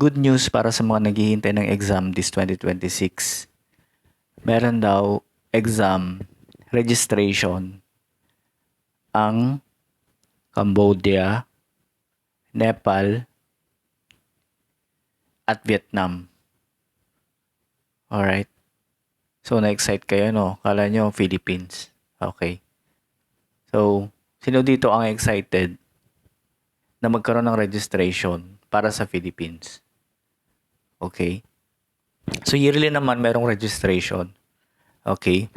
good news para sa mga naghihintay ng exam this 2026. Meron daw exam registration ang Cambodia, Nepal, at Vietnam. Alright? So, na-excite kayo, no? Kala nyo, Philippines. Okay. So, sino dito ang excited na magkaroon ng registration para sa Philippines? Okay. So, yearly naman merong registration. Okay.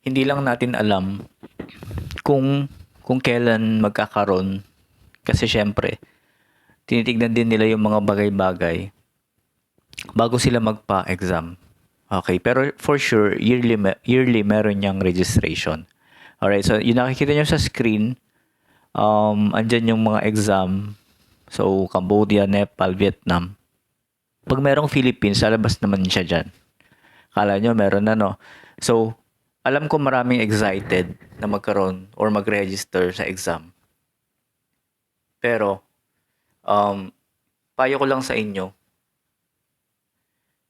Hindi lang natin alam kung kailan magkakaroon kasi syempre tinitignan din nila yung mga bagay-bagay bago sila magpa-exam. Okay, pero for sure yearly meron niyang registration. Alright, so yung nakikita niyo sa screen, andyan yung mga exam. So Cambodia, Nepal, Vietnam. Pag merong Philippines, lalabas naman siya dyan. Kala nyo meron na, no? So, alam ko maraming excited na magkaroon or mag-register sa exam. Pero, payo ko lang sa inyo,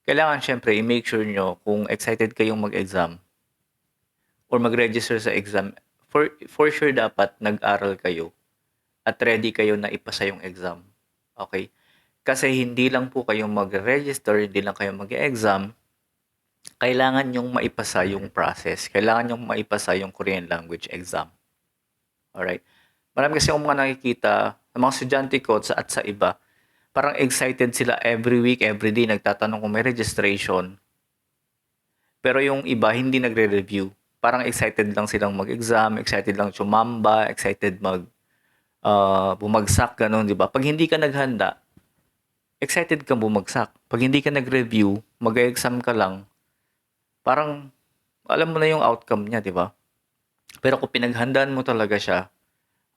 kailangan syempre i-make sure nyo kung excited kayong mag-exam or mag-register sa exam. For sure dapat nag-aral kayo at ready kayo na ipasa yung exam. Okay? Kasi hindi lang po kayo mag-register, hindi lang kayo mag-exam, kailangan yung maipasa yung process. Kailangan yung maipasa yung Korean language exam. Alright? Marami kasi akong mga nakikita ng mga estudyante ko at sa iba, parang excited sila every week, every day, nagtatanong kung may registration. Pero yung iba, hindi nagre-review. Parang excited lang silang mag-exam, excited lang sumamba, excited bumagsak, ganun, di ba? Pag hindi ka naghanda, excited kang bumagsak. Pag hindi ka nag-review, mag-exam ka lang, parang alam mo na yung outcome niya, di ba? Pero kung pinaghandaan mo talaga siya,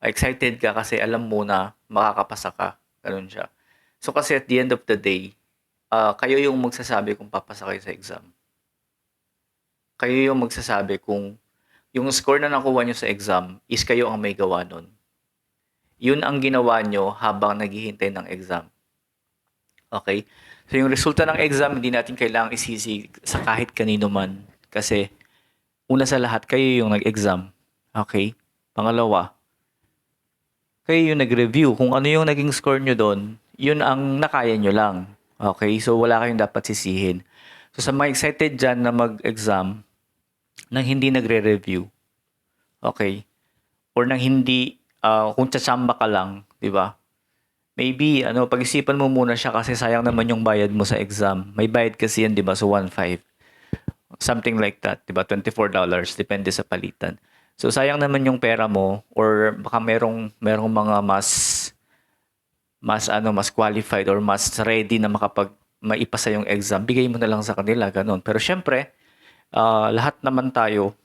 excited ka kasi alam mo na makakapasa ka. Ganun siya. So kasi at the end of the day, kayo yung magsasabi kung papasa kayo sa exam. Kayo yung magsasabi kung yung score na nakuha nyo sa exam is kayo ang may gawa nun. Yun ang ginawa nyo habang naghihintay ng exam. Okay? So yung resulta ng exam, hindi natin kailangang isisi sa kahit kanino man. Kasi una sa lahat, kayo yung nag-exam. Okay? Pangalawa, kayo yung nag-review. Kung ano yung naging score nyo doon, yun ang nakaya nyo lang. Okay? So wala kayong dapat sisihin. So sa mga excited dyan na mag-exam, nang hindi nagre-review, okay? Or nang hindi, kung tsatsamba ka lang, di ba? Maybe, pag-isipan mo muna siya kasi sayang naman yung bayad mo sa exam. May bayad kasi yan, di ba? So, 1.5. Something like that, di ba? $24, depende sa palitan. So, sayang naman yung pera mo or baka merong mga mas qualified or mas ready na maipasa yung exam. Bigay mo na lang sa kanila, ganun. Pero syempre, lahat naman tayo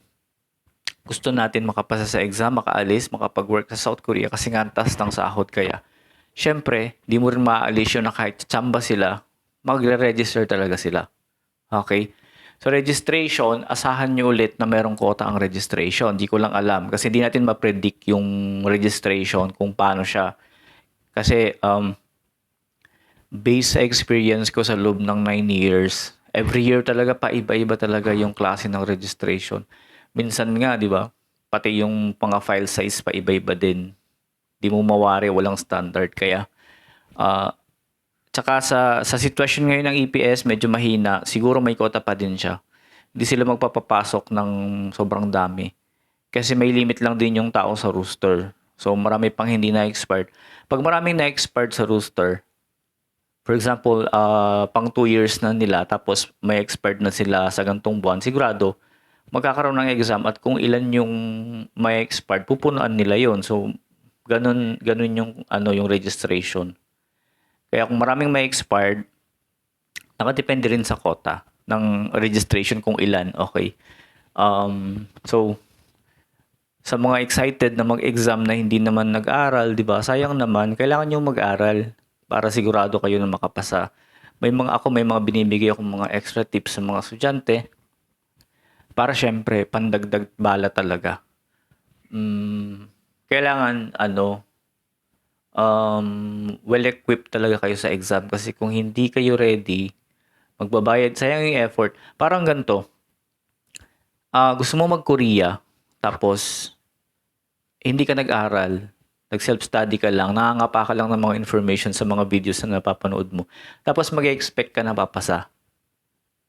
gusto natin makapasa sa exam, makaalis, makapag-work sa South Korea kasi nga ang taas ng sahod kaya. Syempre, di mo rin maaalis yun na kahit tsamba sila, magre-register talaga sila. Okay? So, registration, asahan nyo ulit na merong quota ang registration. Di ko lang alam kasi di natin ma-predict yung registration kung paano siya. Kasi, based sa experience ko sa loob ng 9 years, every year talaga pa iba-iba talaga yung klase ng registration. Minsan nga, di ba? Pati yung mga file size pa iba-iba din. Di mo mawari, walang standard. Kaya, tsaka sa sitwasyon ngayon ng EPS, medyo mahina. Siguro may quota pa din siya. Hindi sila magpapapasok ng sobrang dami. Kasi may limit lang din yung tao sa rooster. So, marami pang hindi na-expired. Pag maraming na-expired sa rooster, for example, pang 2 years na nila, tapos may expired na sila sa gantong buwan, sigurado, magkakaroon ng exam at kung ilan yung may expired, pupunuan nila yon. So, ganun yung registration. Kaya kung maraming may expired, nakadepende rin sa quota ng registration kung ilan, okay. So, sa mga excited na mag-exam na hindi naman nag-aral, di ba? Sayang naman, kailangan nyo mag-aral para sigurado kayo na makapasa. May mga binibigay akong mga extra tips sa mga estudyante para syempre pandagdag bala talaga. Kailangan well-equipped talaga kayo sa exam. Kasi kung hindi kayo ready, magbabayad, sayang yung effort. Parang ganito, gusto mo mag-Korea, tapos hindi ka nag-aral, nag-self-study ka lang, nangangapa ka lang ng mga information sa mga videos na napapanood mo, tapos mag-expect ka na papasa.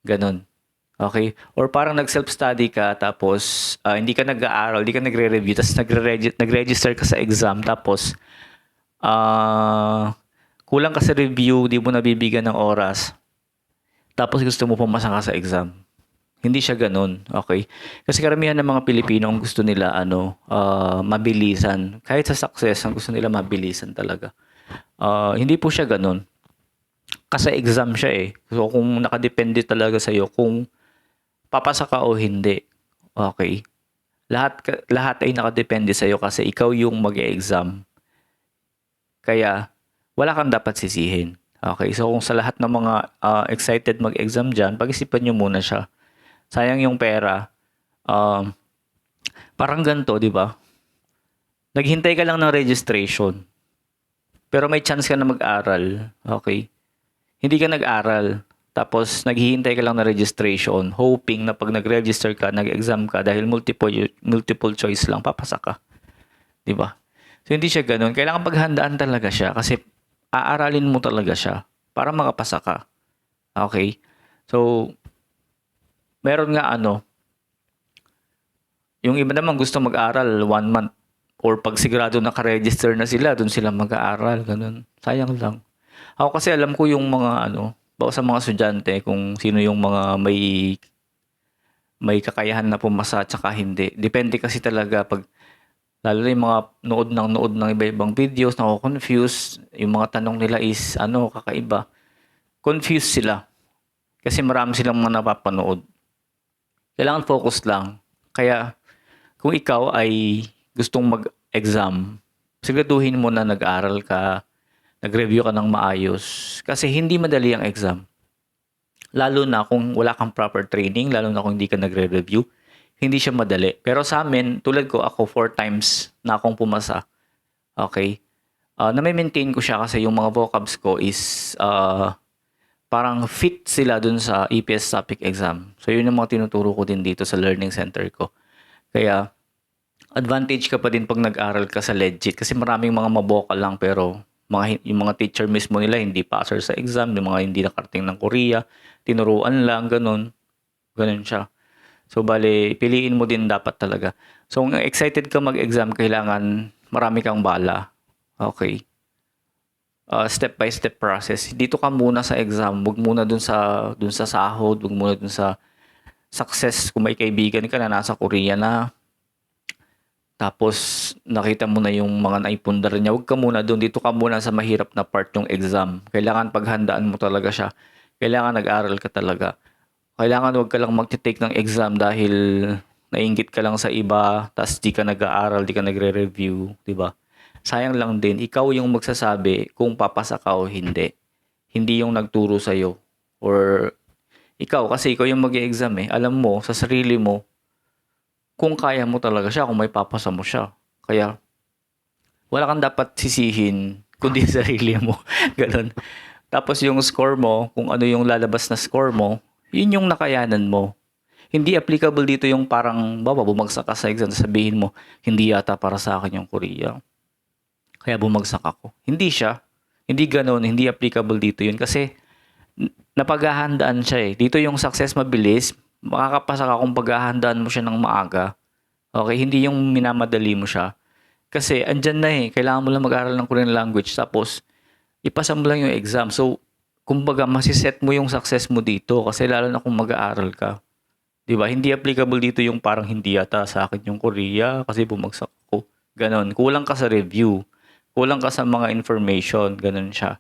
Ganon. Okay? Or parang nag-self-study ka, tapos hindi ka nag-aaral, hindi ka nagre-review, tapos nag-register ka sa exam, tapos kulang ka sa review, di mo nabibigyan ng oras, tapos gusto mo pumasa ka sa exam. Hindi siya ganun, okay? Kasi karamihan ng mga Pilipino ang gusto nila mabilisan. Kahit sa success, ang gusto nila mabilisan talaga. Hindi po siya ganun. Kasi exam siya eh. So kung nakadepende talaga sa iyo kung papasa ka o hindi. Okay? Lahat ay nakadepende sa iyo kasi ikaw yung mag-e-exam. Kaya wala kang dapat sisihin. Okay? So kung sa lahat ng mga excited mag-exam diyan, pag-isipan niyo muna siya. Sayang yung pera. Um, Parang ganito, di ba? Naghintay ka lang ng registration. Pero may chance ka na mag-aral. Okay? Hindi ka nag-aral. Tapos naghihintay ka lang ng registration, hoping na pag nag-register ka, nag-exam ka, dahil multiple choice lang, papasa ka. Di ba? So hindi siya ganun. Kailangan paghandaan talaga siya kasi aaralin mo talaga siya para makapasa ka. Okay? So, meron nga yung iba naman gusto mag-aral 1 month or pag sigurado naka-register na sila, doon sila mag-aaral, ganun. Sayang lang. Ako kasi alam ko yung mga bawa sa mga estudyante kung sino yung mga may kakayahan na pumasa at saka hindi. Depende kasi talaga pag lalo na yung mga nood ng iba-ibang videos, nako-confuse, yung mga tanong nila is kakaiba. Confused sila kasi marami silang mga napapanood. Kailangan focus lang. Kaya kung ikaw ay gustong mag-exam, siguraduhin mo na nag-aral ka, nag-review ka ng maayos. Kasi hindi madali ang exam. Lalo na kung wala kang proper training, lalo na kung hindi ka nagre-review, hindi siya madali. Pero sa amin, tulad ko, ako 4 times na akong pumasa. Okay? Na-maintain ko siya kasi yung mga vocabs ko is parang fit sila dun sa EPS topic exam. So, yun yung mga tinuturo ko din dito sa learning center ko. Kaya, advantage ka pa din pag nag-aral ka sa legit kasi maraming mga mabokal lang pero yung mga teacher mismo nila hindi passer sa exam, yung mga hindi nakarating ng Korea, tinuruan lang, ganun. Ganun siya. So, bale, piliin mo din dapat talaga. So, kung excited ka mag-exam, kailangan marami kang bala. Okay. Step by step process. Dito ka muna sa exam, wag muna dun sa sahod, wag muna dun sa success. Kung may kaibigan ka na nasa Korea na, tapos nakita mo na yung mga naipundar niya, wag ka muna doon. Dito ka muna sa mahirap na part yung exam. Kailangan paghandaan mo talaga siya. Kailangan nag-aral ka talaga. Kailangan wag ka lang mag-take ng exam dahil nainggit ka lang sa iba, tapos di ka nag-aaral, di ka nagre-review, di ba? Sayang lang din, ikaw yung magsasabi kung papasa ka o hindi. Hindi yung nagturo sa'yo. Or ikaw, kasi ikaw yung mag-exam eh. Alam mo, sa sarili mo, kung kaya mo talaga siya, kung may papasa mo siya. Kaya, wala kang dapat sisihin, kundi sarili mo. Ganun. Tapos yung score mo, kung ano yung lalabas na score mo, yun yung nakayanan mo. Hindi applicable dito yung parang, bumagsak ka sa exam, sabihin mo, hindi yata para sa akin yung Korea. Kaya bumagsak ako. Hindi siya. Hindi ganun, hindi applicable dito yun. Kasi, napaghahandaan siya eh. Dito yung success mabilis, makakapasa ka kung paghahandaan mo siya ng maaga. Okay, hindi yung minamadali mo siya. Kasi andyan na eh, kailangan mo lang mag-aral ng Korean language tapos ipasa mo lang yung exam. So, kumbaga masiset mo yung success mo dito kasi lalo na kung mag-aaral ka. 'Di ba? Hindi applicable dito yung parang hindi yata sa akin yung Korea kasi bumagsak ako. Ganon. Kulang ka sa review. Kulang ka sa mga information. Ganon siya.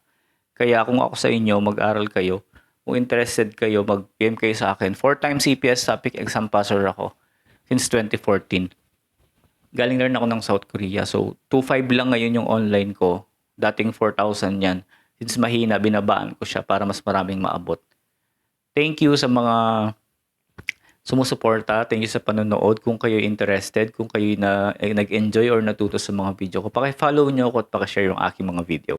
Kaya kung ako sa inyo, mag-aral kayo. Kung interested kayo, mag-PM kayo sa akin. 4 times CPS topic exam passer ako since 2014. Galing na rin ako ng South Korea. So, 2.5 lang ngayon yung online ko. Dating 4,000 yan. Since mahina, binabaan ko siya para mas maraming maabot. Thank you sa mga sumusuporta. Thank you sa panonood. Kung kayo interested, kung kayo nag-enjoy or natuto sa mga video ko, paki-follow nyo ako at paki-share yung aking mga video.